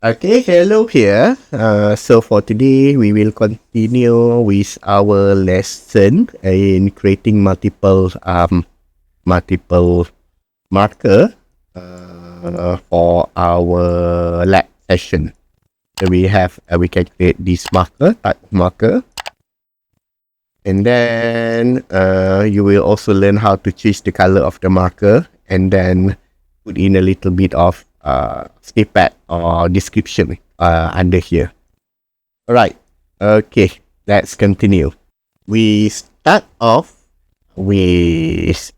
Okay, hello here. So for today, we will continue with our lesson in creating multiple marker for our lab session. So we can create this type of marker, and then you will also learn how to change the color of the marker, and then put in a little bit of snippet or description under here. Alright, okay, let's continue. We start off with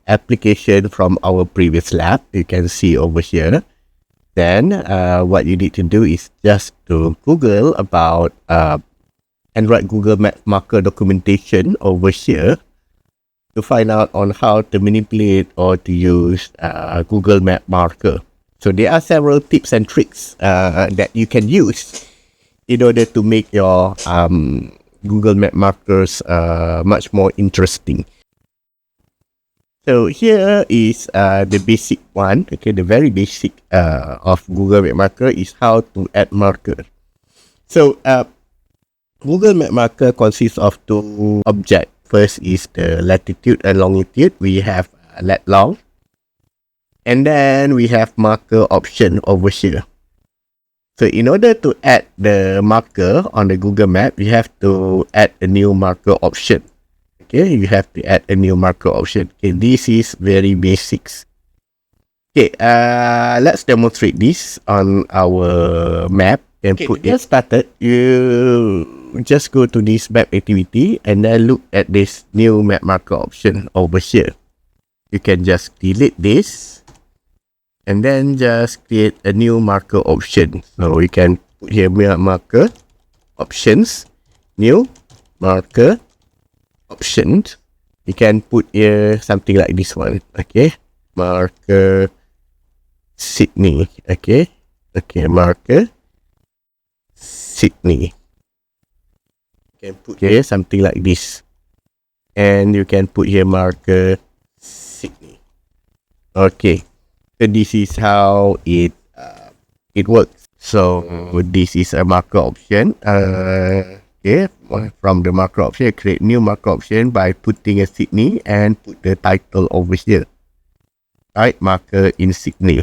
application from our previous lab. You can see over here. Then what you need to do is just to Google about Android Google Map marker documentation over here to find out on how to manipulate or to use Google Map marker. So there are several tips and tricks that you can use in order to make your Google Map markers much more interesting. So here is the basic one. Okay, the very basic of Google Map marker is how to add marker. So Google Map marker consists of two objects. First is the latitude and longitude. We have lat long. And then we have marker option over here. So in order to add the marker on the Google Map, you have to add a new marker option. Okay, you have to add a new marker option. Okay, this is very basics. Okay, let's demonstrate this on our map. And okay, get started, you just go to this map activity and then look at this new map marker option over here. You can just delete this and then just create a new marker option. So we can put here marker options, new marker options. You can put here something like this one. Okay, marker Sydney. Okay, marker Sydney. You can put here something like this, and you can put here marker Sydney. Okay, so this is how it works. So this is a marker option. Okay, from the marker option, create new marker option by putting a Sydney and put the title over here. Right, marker in Sydney.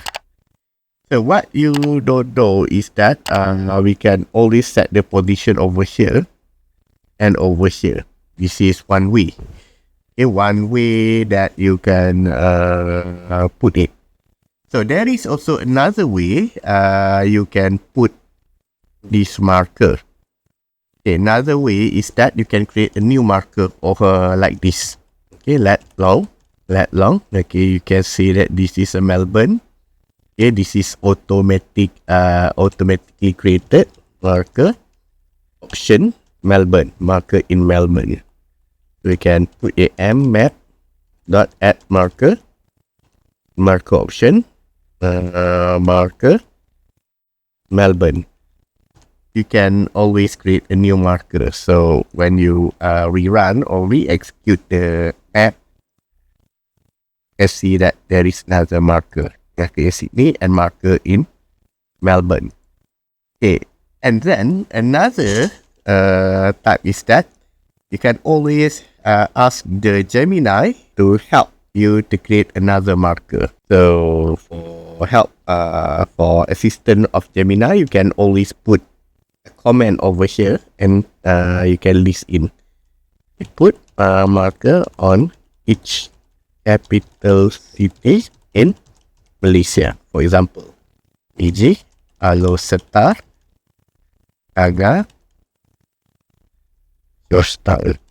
So what you don't know is that we can always set the position over here and over here. This is one way. Okay, one way that you can put it. So there is also another way you can put this marker. Okay, another way is that you can create a new marker over like this. Okay, lat long. Okay, you can see that this is a Melbourne. Okay, this is automatically created marker option Melbourne, marker in Melbourne. We can put a mmap dot add marker option marker Melbourne. You can always create a new marker. So when you rerun or re-execute the app, you see that there is another marker. Marker Sydney and marker in Melbourne. Okay, and then another type is that you can always ask the Gemini to help you to create another marker. So for help, for assistance of Gemini, you can always put a comment over here and you can list in. You put a marker on each capital city in Malaysia. For example, EJ, Alor-Setar, Aga, Georgetown.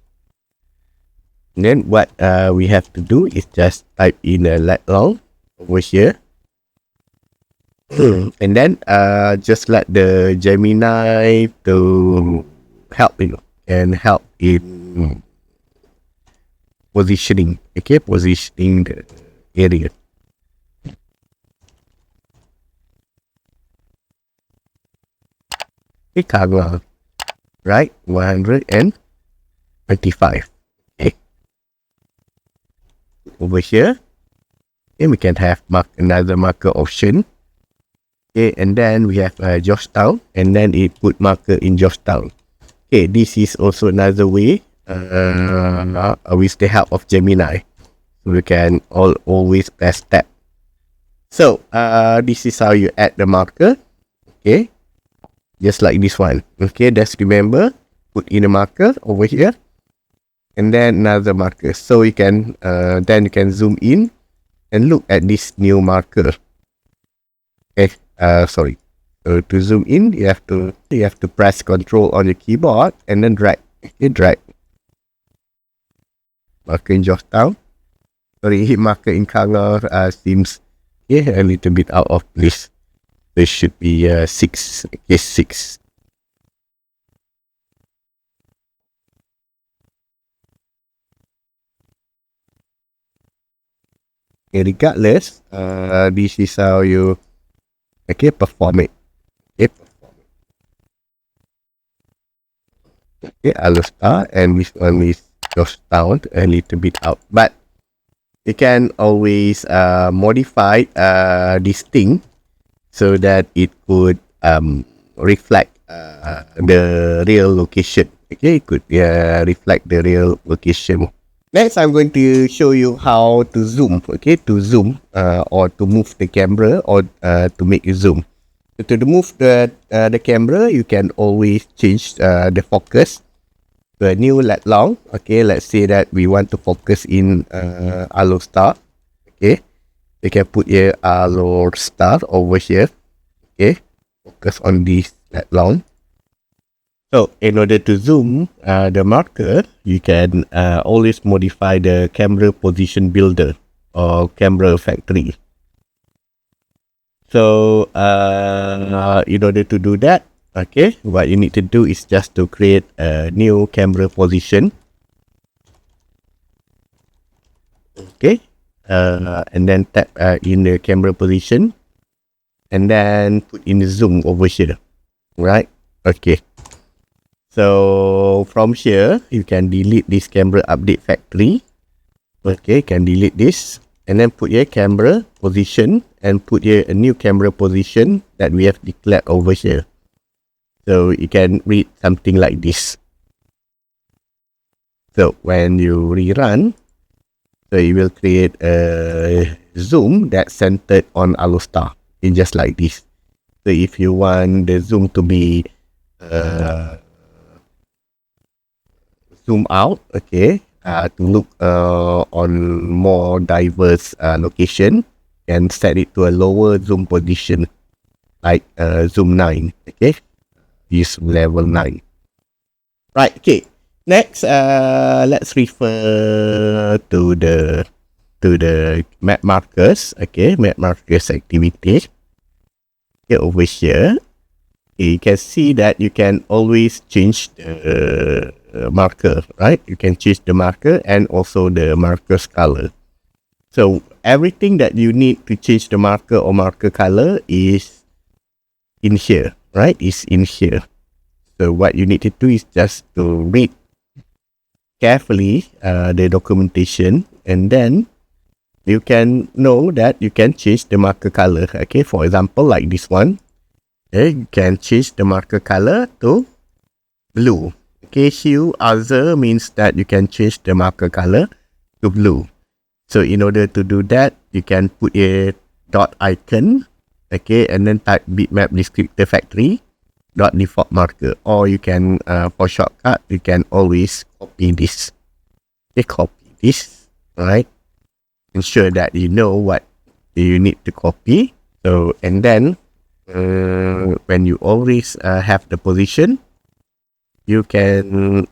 Then what we have to do is just type in a lat long over here. And then just let the Gemini to help you and help in positioning. Okay, positioning the area. Chicago, right? 125. Okay. Over here, and we can have another marker option. Okay, and then we have Georgetown, and then it put marker in Georgetown. Okay, this is also another way with the help of Gemini. So we can always press tab. So this is how you add the marker. Okay, just like this one. Okay, just remember, put in a marker over here, and then another marker. So you can then you can zoom in and look at this new marker. Okay, sorry. So to zoom in, you have to press Control on your keyboard and then drag. Okay, drag. Marker in Georgetown. Sorry, marker in color seems a little bit out of place. There should be 6. Okay, 6. Okay, regardless, this is how you perform it. Okay, I'll start, and this one is just down a little bit out, but you can always modify this thing so that it could reflect the real location. Okay, it could reflect the real location. Next, I'm going to show you how to zoom. Okay, to zoom or to move the camera, or to make a zoom. So to move the camera, you can always change the focus to a new lat long. Okay, let's say that we want to focus in Alostar. Okay, we can put here Alostar over here. Okay, focus on this lat long. So in order to zoom the marker, you can always modify the camera position builder or camera factory. So in order to do that, okay, what you need to do is just to create a new camera position. Okay, and then tap in the camera position, and then put in the zoom over here. Right? Okay. So from here, you can delete this camera update factory. Okay, can delete this, and then put here camera position, and put here a new camera position that we have declared over here. So you can read something like this. So when you rerun, so you will create a zoom that's centered on Alostar, in just like this. So if you want the zoom to be zoom out, okay, to look on more diverse location, and set it to a lower zoom position, like zoom 9. Okay, use level 9. Right. Okay, next let's refer to the map markers. Okay, map markers activity. Okay, over here, you can see that you can always change the marker, right? You can change the marker and also the marker's color. So everything that you need to change the marker or marker color is in here, right? Is in here. So what you need to do is just to read carefully the documentation, and then you can know that you can change the marker color. Okay, for example, like this one. Okay, you can change the marker color to blue. Okay, hue other means that you can change the marker color to blue. So in order to do that, you can put a dot icon, okay, and then type bitmap descriptor factory dot default marker, or you can for shortcut you can always copy this. Okay, copy this, right? Ensure that you know what you need to copy. So and then when you always have the position, you can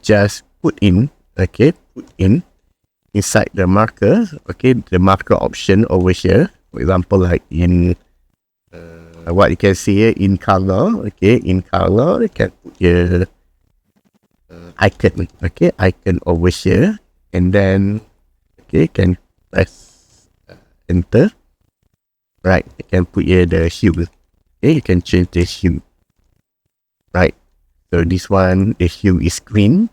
just put in, okay, put in inside the marker, okay, the marker option over here. For example, like in what you can see here in color, okay, in color you can put your icon, okay, icon over here, and then okay, can press enter. Right, you can put here the hue. Okay, you can change the hue. Right, so this one, the hue is green.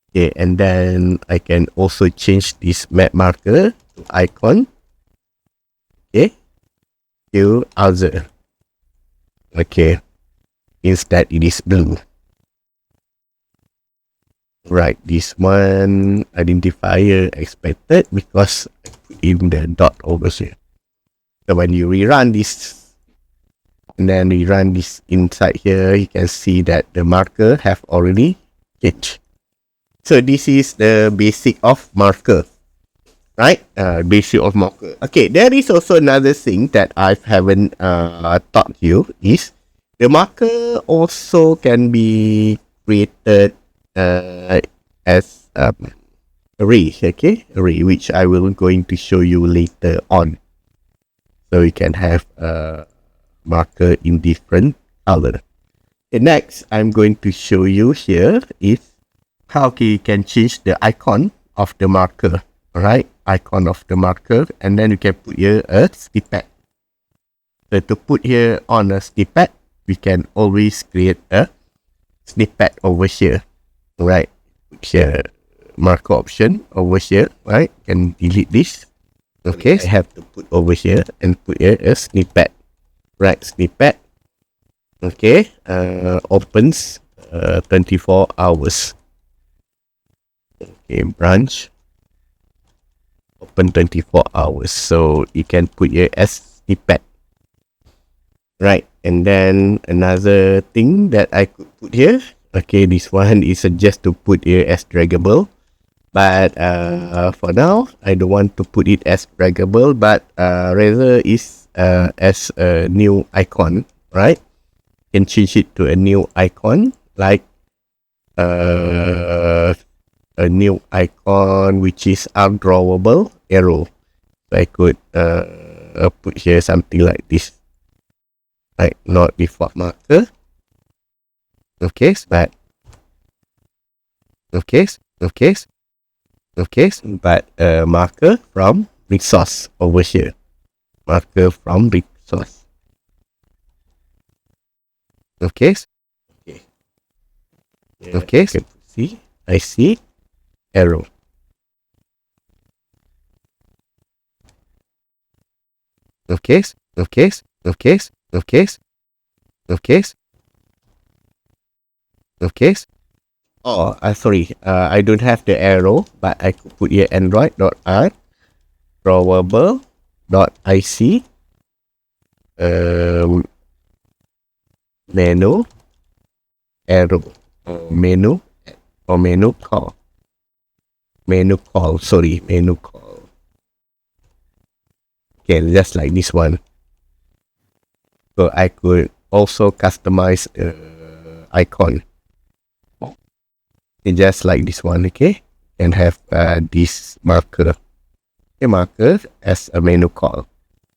Okay, and then I can also change this map marker to icon. Okay, to other. Okay, instead it is blue. Right, this one identifier expected because I put in the dot over here. So when you rerun this and then rerun this inside here, you can see that the marker have already changed. So this is the basic of marker, right? Basic of marker. Okay, there is also another thing that I haven't taught you is the marker also can be created as array, okay? Array, which I will going to show you later on. So you can have a marker in different color. Okay, next, I'm going to show you here is how you can change the icon of the marker. Alright, icon of the marker, and then you can put here a snippet. So to put here on a snippet, we can always create a snippet over here. Right, put here marker option over here. Right, can delete this. Okay, I have to put over here and put here a snippet. Right, snippet. Okay, opens 24 hours. Okay, branch open 24 hours. So you can put here as snippet. Right, and then another thing that I could put here. Okay, this one is just to put here as draggable. But for now, I don't want to put it as draggable, but rather is as a new icon, right? You can change it to a new icon, like a new icon which is undrawable arrow. So I could put here something like this, like not default marker. Okay, but but marker from resource over here. Marker from resource. Okay. Okay. See, I see arrow. Okay. Oh, sorry. I don't have the arrow, but I could put here android.art drawable.ic menu arrow menu or menu call. Menu call. Okay, just like this one. So I could also customize icon. Just like this one, okay, and have this marker. Okay, marker as a menu call.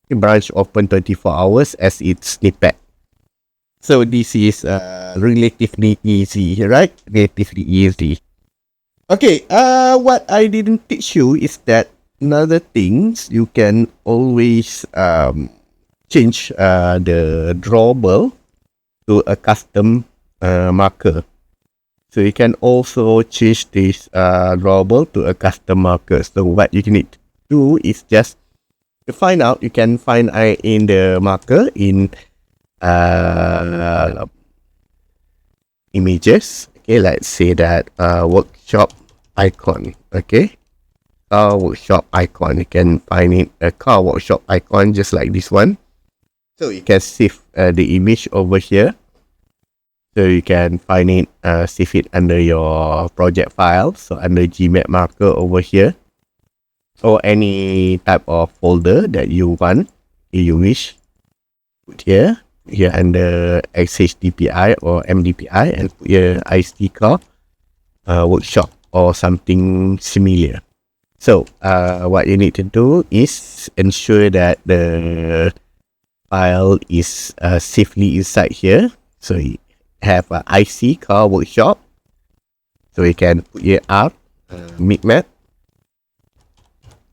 Okay, branch open 24 hours as its snippet. So this is relatively easy, right? Relatively easy. Okay, what I didn't teach you is that another things you can always change the drawable to a custom marker. So you can also change this drawable to a custom marker. So what you need to do is just to find out, you can find in the marker in images. Okay, let's say that workshop icon. Okay, car workshop icon. You can find it a car workshop icon just like this one. So you can save the image over here. So you can find it, save it under your project file. So under Gmap marker over here, or any type of folder that you want, you wish. Put here under XHDPI or MDPI, and put here IC car workshop or something similar. So what you need to do is ensure that the file is safely inside here. So you have a IC car workshop. So you can put here art mipmap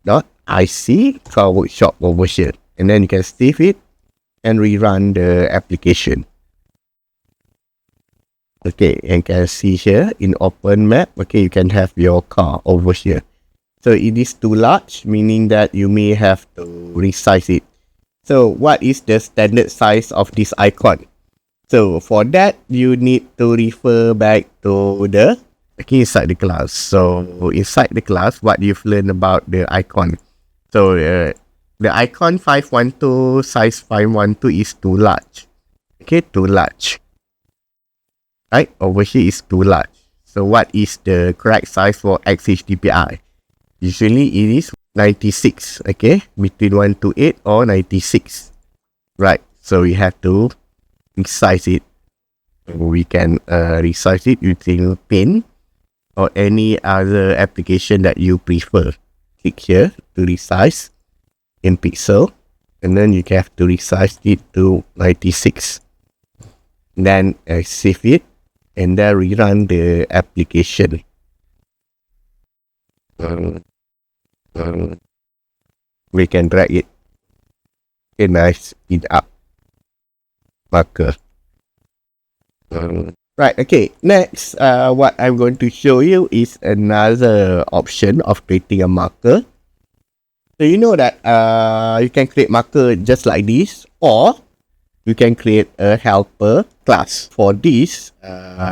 dot IC car workshop over here, and then you can save it and rerun the application. Okay, and can see here in open map. Okay, you can have your car over here. So it is too large, meaning that you may have to resize it. So what is the standard size of this icon? So for that, you need to refer back to the inside the class. So inside the class, what you've learned about the icon. So the icon 512 size 512 is too large. Okay, too large. Right, over here is too large. So what is the correct size for XHDPI? Usually it is 96. Okay, between 128 or 96. Right, so we have to resize it. We can resize it using Paint or any other application that you prefer. Click here to resize in pixel, and then you have to resize it to 96. Then save it, and then rerun the application. We can drag it. Okay, nice, speed up marker. Right, okay, next what I'm going to show you is another option of creating a marker. So you know that you can create marker just like this, or you can create a helper class. For this,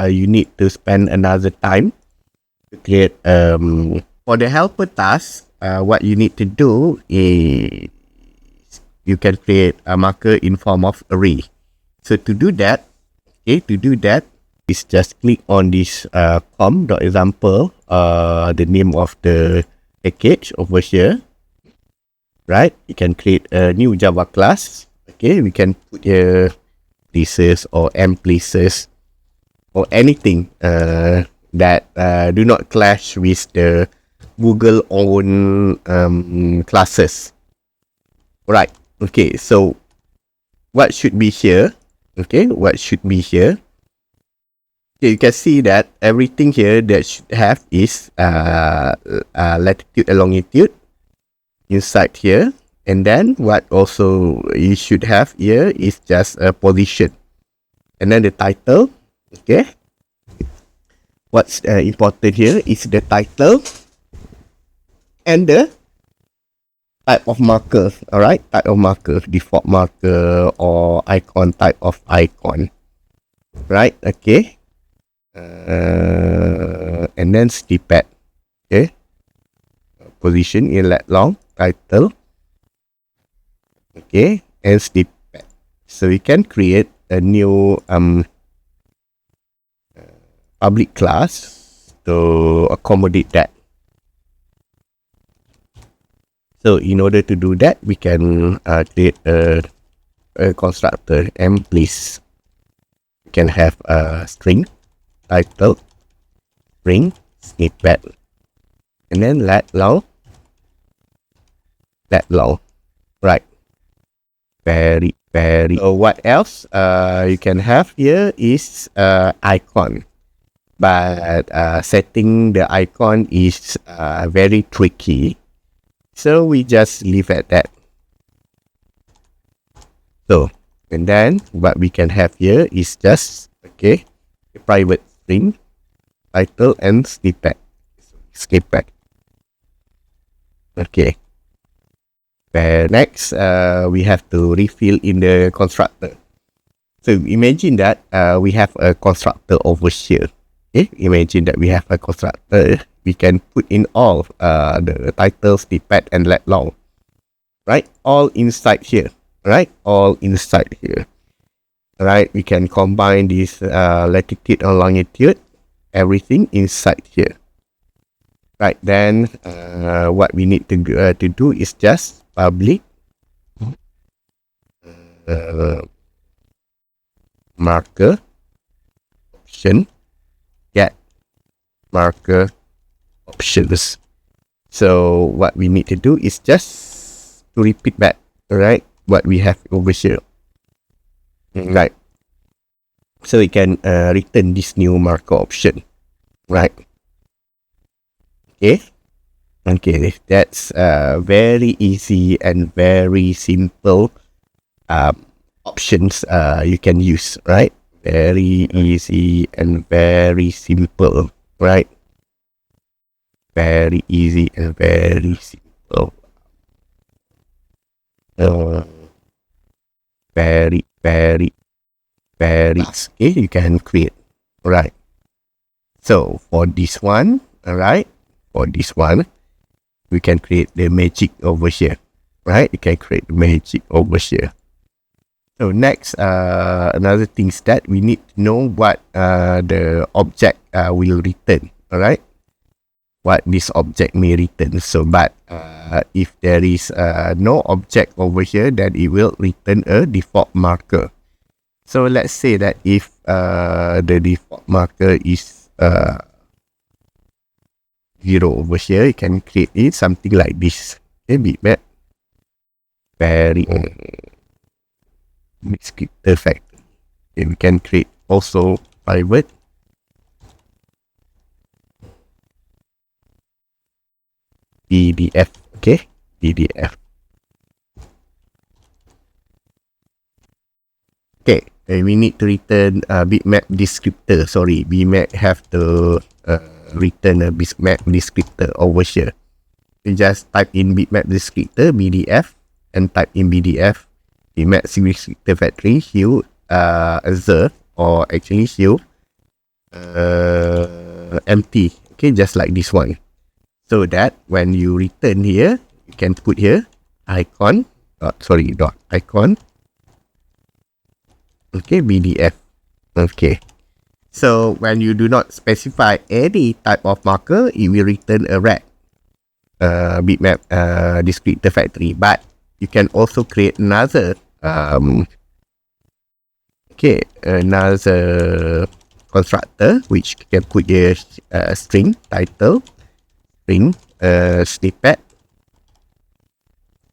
you need to spend another time to create. For the helper task, what you need to do is you can create a marker in form of array. So to do that, is just click on this com.example, the name of the package over here. Right, you can create a new Java class. Okay, we can put here places or M places or anything that do not clash with the Google own classes. Right, okay, so what should be here? Okay, what should be here? Okay, you can see that everything here that should have is latitude and longitude inside here, and then what also you should have here is just a position, and then the title. Okay, what's important here is the title and the type of marker. All right, type of marker, default marker or icon, type of icon. Right, okay, and then snippet. Okay, position in lat long, title, okay, and snippet. So we can create a new public class to accommodate that. So in order to do that, we can create a constructor mplace. We can have a string, title, string, snippet, and then lat long. Right, very. So what else you can have here is icon, but setting the icon is very tricky, so we just leave at that. So, and then what we can have here is just a private string, title, and snippet. Okay. Next, we have to refill in the constructor. So imagine that we have a constructor over here. Okay, imagine that we have a constructor. We can put in all the title, snippet, and lat long. Right, all inside here. Right, all inside here. Right, we can combine this latitude and longitude, everything inside here. Right, then what we need to do is just public marker option, get marker options. So what we need to do is just to repeat back, right, what we have over here. Right, so we can return this new marker option. Right, okay, that's very easy and very simple options you can use, right? Very easy and very simple, right? Very easy and very simple. very fast. Okay, you can create. Alright. So for this one, alright, for this one, we can create the magic over here. Right? You can create the magic over here. So next, another thing is that we need to know what the object will return. Alright, what this object may return. So, but if there is no object over here, then it will return a default marker. So let's say that if the default marker is 0 over here, you can create it something like this. Okay, bitmap very descriptor factory. Okay, we can create also private PDF. Okay, PDF. Okay, we need to return bitmap descriptor. Sorry, bitmap have to return a bitmap descriptor over here. You just type in bitmap descriptor BDF and type in BDF bitmap descriptor factory hue azure, or actually hue empty. Okay, just like this one. So that when you return here, you can put here icon dot icon. Okay, BDF. Okay. So when you do not specify any type of marker, it will return a red bitmap descriptor factory. But you can also create another another constructor which can put here string title, string snippet,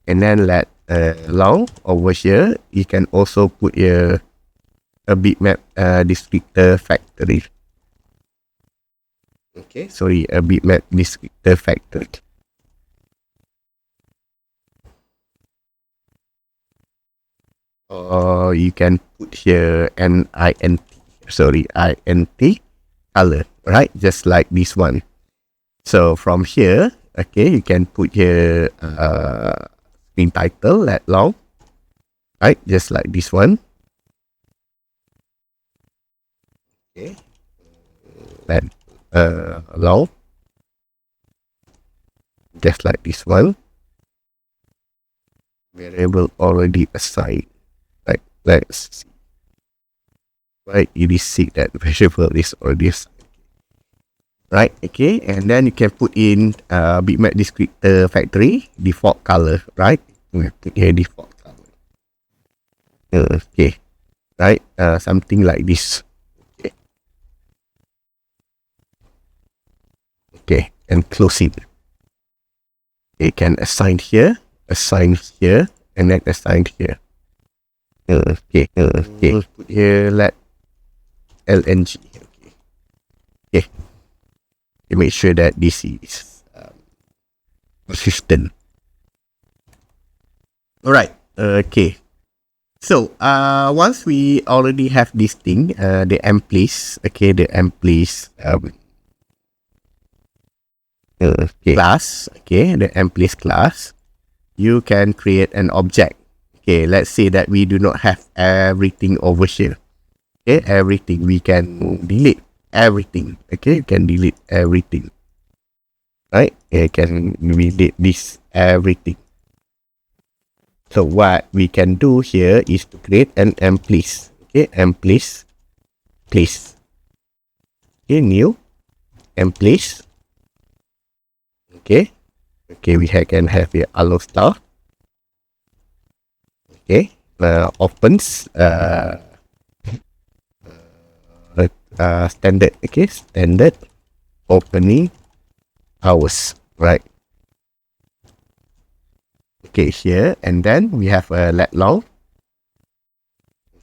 and then let long over here. You can also put here a bitmap descriptor factory. Okay, sorry, a bitmap descriptor factory. Or you can put here an int color, right? Just like this one. So from here, okay, you can put here screen title, let long, right? Just like this one. Okay, let long, just like this one. Variable already assigned. Right, let's see. Right, you see that variable is already assigned. Right, okay, and then you can put in bitmap descriptor factory default color, right? We put here default color. Okay, right, something like this. Okay, okay, and close it. Okay, can assign here, and then assign here. Okay, okay, put here let LNG. Okay, okay. Make sure that this is consistent. Alright, okay. So, once we already have this thing, the employees, okay, the employees class, okay, the employees class, you can create an object. Okay, let's say that we do not have everything over here. Okay, everything, we can delete everything. Okay, you can delete everything. Right, you can delete this everything. So what we can do here is to create an employees. Okay, employees place. Okay, new employees. Okay, okay, we can have here allow star. Okay, opens standard. Okay, standard opening hours, right? Okay, here, and then we have a let long.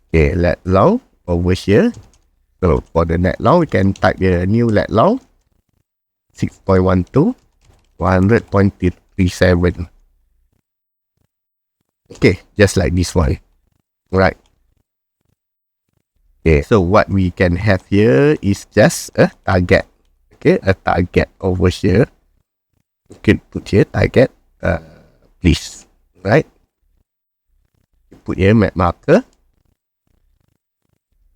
Okay, let long over here. So for the let long, we can type the new let long 6.12 100.37. Okay, just like this one, right? Okay, so what we can have here is just a target. Okay, a target over here. You can put here target, please, right? put here map marker.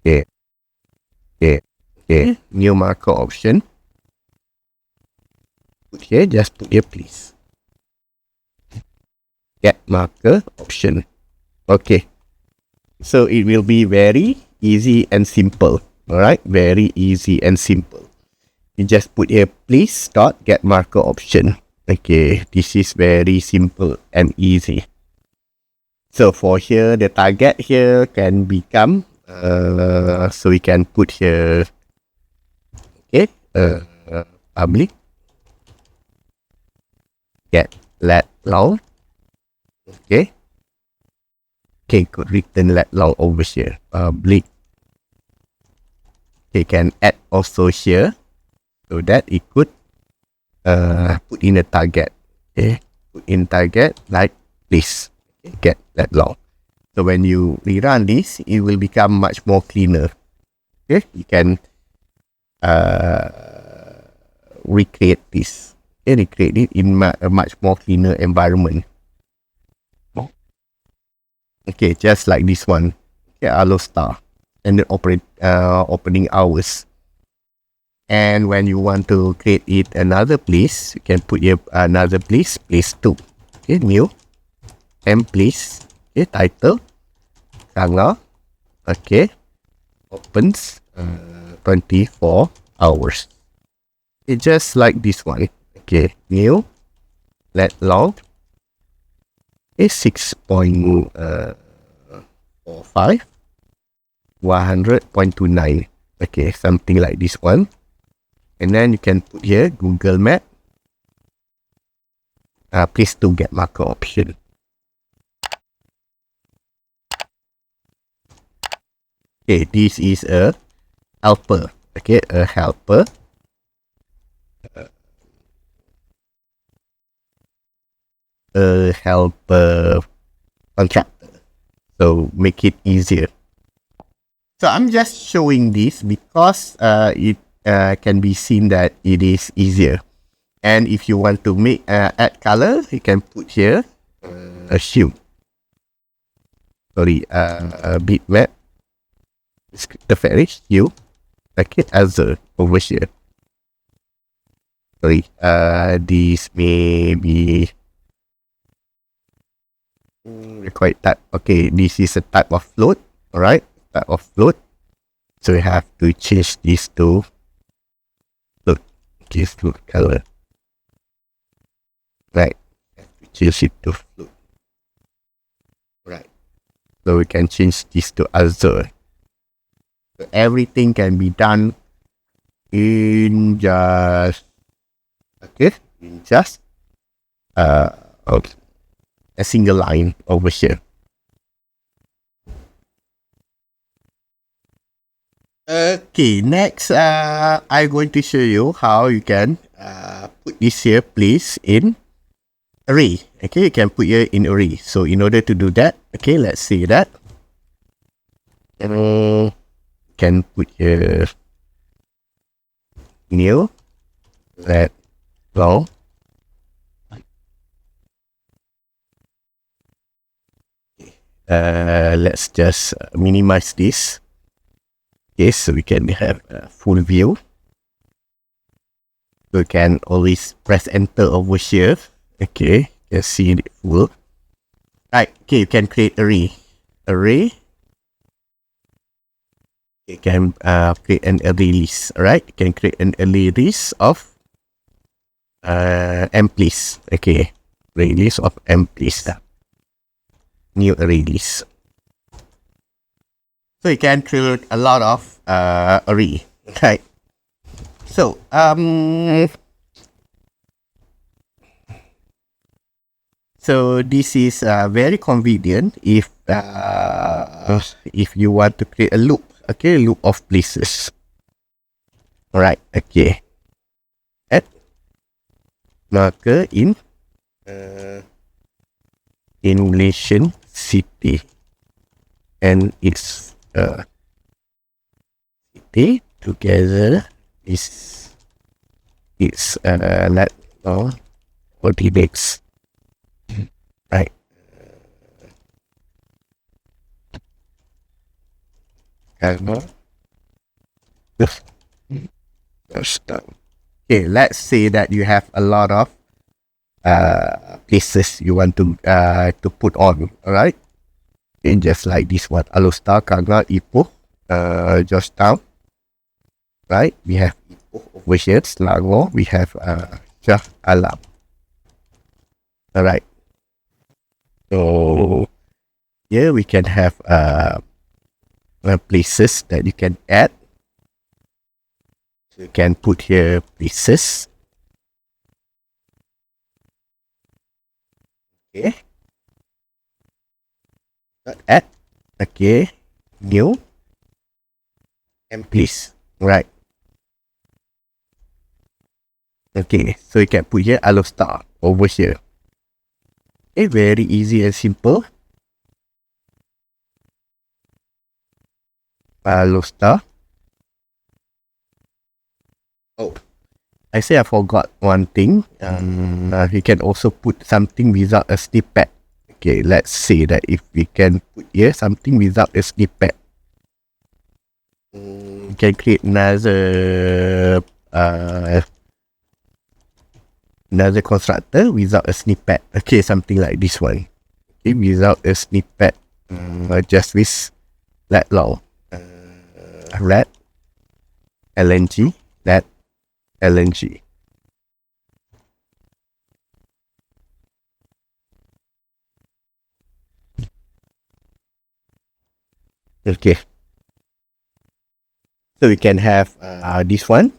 Okay. New marker option. Put here, just put here please. Get marker option. Okay. So it will be very easy and simple. Alright, very easy and simple. You just put here please dot get marker option. Okay, this is very simple and easy. So for here, the target here can become, so we can put here, okay, public get let long. Okay, could return let long over here. Public. Okay, can add also here so that it could put in a target. Okay, put in target like this. Okay, get that long. So when you rerun this, it will become much more cleaner. Okay, you can recreate this. Okay, recreate it in a much more cleaner environment. Okay, just like this one. Okay, Allo Star and the opening hours. And when you want to create it another place, you can put here another place 2. Okay, new and place. Okay, title Kangla. Okay, opens 24 hours. Okay, just like this one. Okay, new let long is 6.45 100.29. Okay, something like this one. And then you can put here Google Map. Please do get marker option. Okay, this is a helper. Okay, a helper. A helper contractor. So make it easier. So I'm just showing this because it can be seen that it is easier. And if you want to make add color, you can put here assume. Sorry, bitmap. The fetish you like it as over here. Sorry, this may be required type. Okay, this is a type of float. Alright, type of float. So we have to change this to float. Okay, float color. Right, have to change it to float. Right, so we can change this to azure. So everything can be done in just a single line over here. Okay, next I'm going to show you how you can put this here place in array. Okay, you can put here in array. So in order to do that, okay, let's see that. Can put here new let long. Let's just minimize this. Okay, so we can have a full view. So we can always press enter over here. Okay, you can see it full. Right, okay, you can create array. You can create an array list. Alright, you can create an array list of empties. Okay, array list of empties. New array list. So you can create a lot of array. Right. So so this is very convenient if you want to create a loop. Okay, loop of places. Alright, okay. Add marker in relation city and its city together is let long coordinates. Right. Okay, let's say that you have a lot of places you want to put on, alright? Okay, just like this one, Alostar, Kaga, Ipoh, Georgetown, right? We have Ipoh over here, Selangor, we have Shah Alam, alright? So here we can have places that you can add. So you can put here places. Okay. Add. Okay. New. And place. Right. Okay. So you can put here Alostar over here. Okay. Very easy and simple. Alostar. Oh. I say I forgot one thing. You can also put something without a snippet. Okay, let's say that if we can put here something without a snippet, we can create another constructor without a snippet. Okay, something like this one. Okay, without a snippet, just with let long, let lng, let lng. Okay. So we can have this one,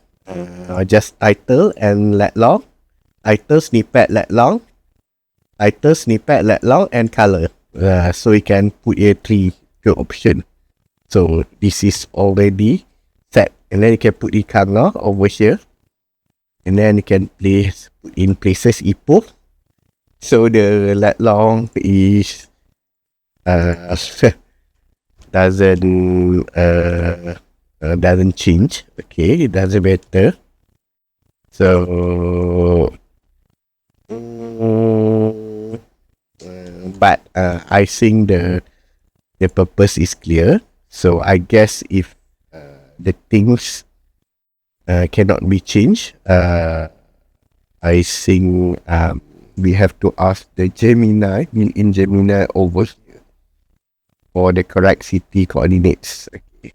just title and let long, title snippet let long, title snippet let long, and color. So we can put here three option. So this is already set, and then you can put the color over here, and then you can put in places Ipoh. So the let long is doesn't change. Okay, it doesn't matter. So but I think the purpose is clear. So I guess if the things cannot be changed, I think we have to ask the Gemini, in Gemini over here for the correct city coordinates. Okay.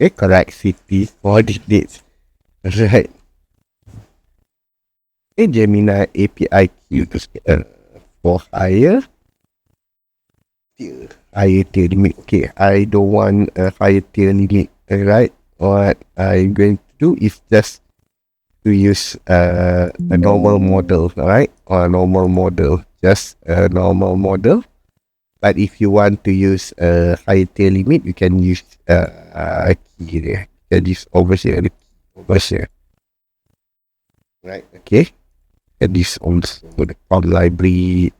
Okay, correct city coordinates. Right. Okay, Gemini API queue for higher tier limit. Okay, I don't want a higher tier limit. Alright, what I'm going to do is just to use a normal model, alright, or a normal model, just a normal model. But if you want to use a higher tier limit, you can use a key there. You can use over here, right? Okay, and this also the cloud library,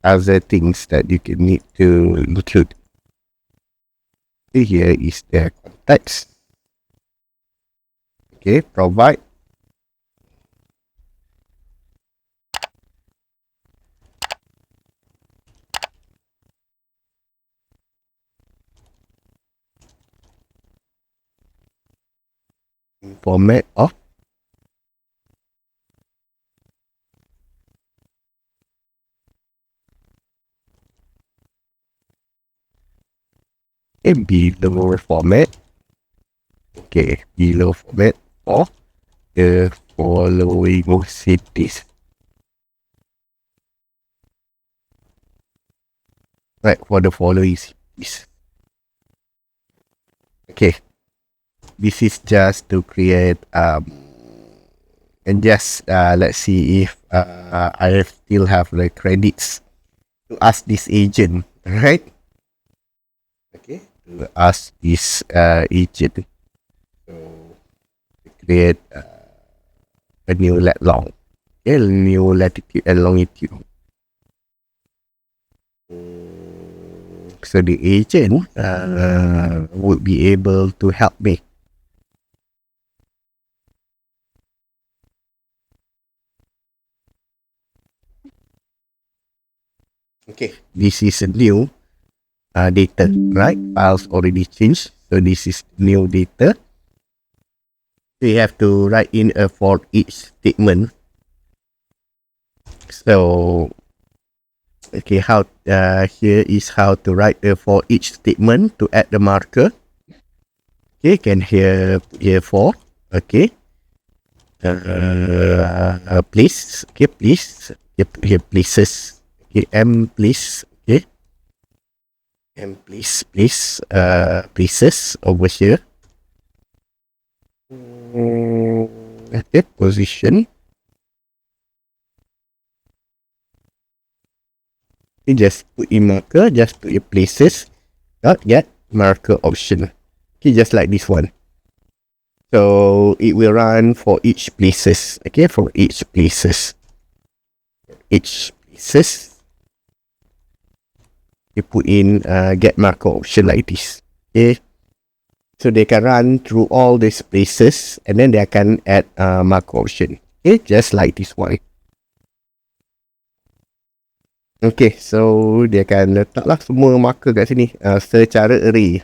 other things that you can need to include. Here is the context. Okay, provide. Format of below format. Okay, below format of the following cities. Right, for the following cities. Okay, this is just to create and just let's see if I still have the credits to ask this agent, right? Okay, to ask this agent to create a new lat long, okay, new latitude and longitude. So the agent would be able to help me Okay, this is a new data, right? Files already changed, so this is new data. We have to write in a for each statement. So okay, how here is how to write a for each statement to add the marker. Okay, can here for, okay. Please, okay, please, here places, okay, please, okay, please, places over here. Okay, position. You just put in marker, just put your places, get marker option. Okay, just like this one. So it will run for each places. Okay, for each places. Each places. You put in get marker option like this. Okay. So they can run through all these places and then they can add marker option. Okay, just like this one. Okay, so dia akan letaklah semua marker kat sini secara array.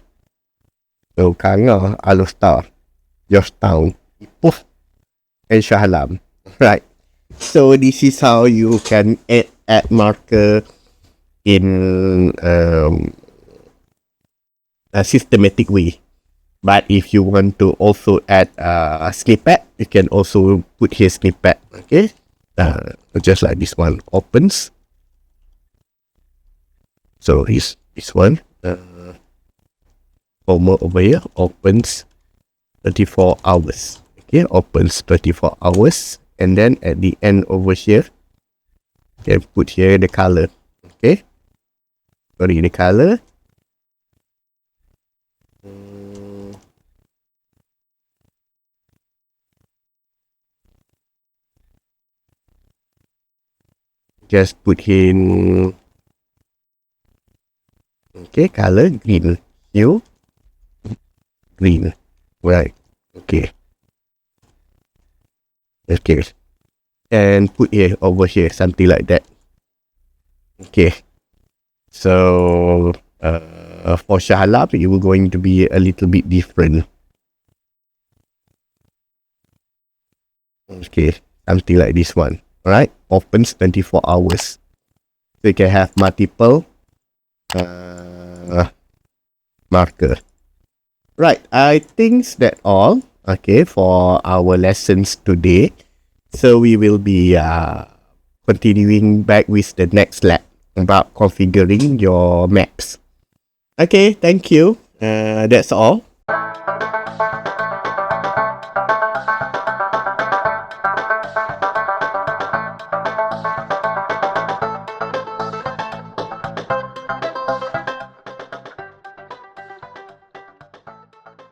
So, Kanga, Alostar, Georgetown, Ipoh, and Shah Alam. Right. So, this is how you can add marker in a systematic way. But if you want to also add a snippet, you can also put here snippet. Okay. Just like this one opens. So this one, over here opens 24 hours. Okay, opens 24 hours, and then at the end over here, you can put here the color. Okay, sorry, the color. Just put in. Okay, color green, hue green, right? Okay, okay, and put here over here something like that. Okay, so for Shah Alam, it will going to be a little bit different. Okay, something like this one. Alright, opens 24 hours. So you can have multiple marker. Right, I think that's all. Okay, for our lessons today. So we will be continuing back with the next lab about configuring your maps. Okay, thank you. That's all.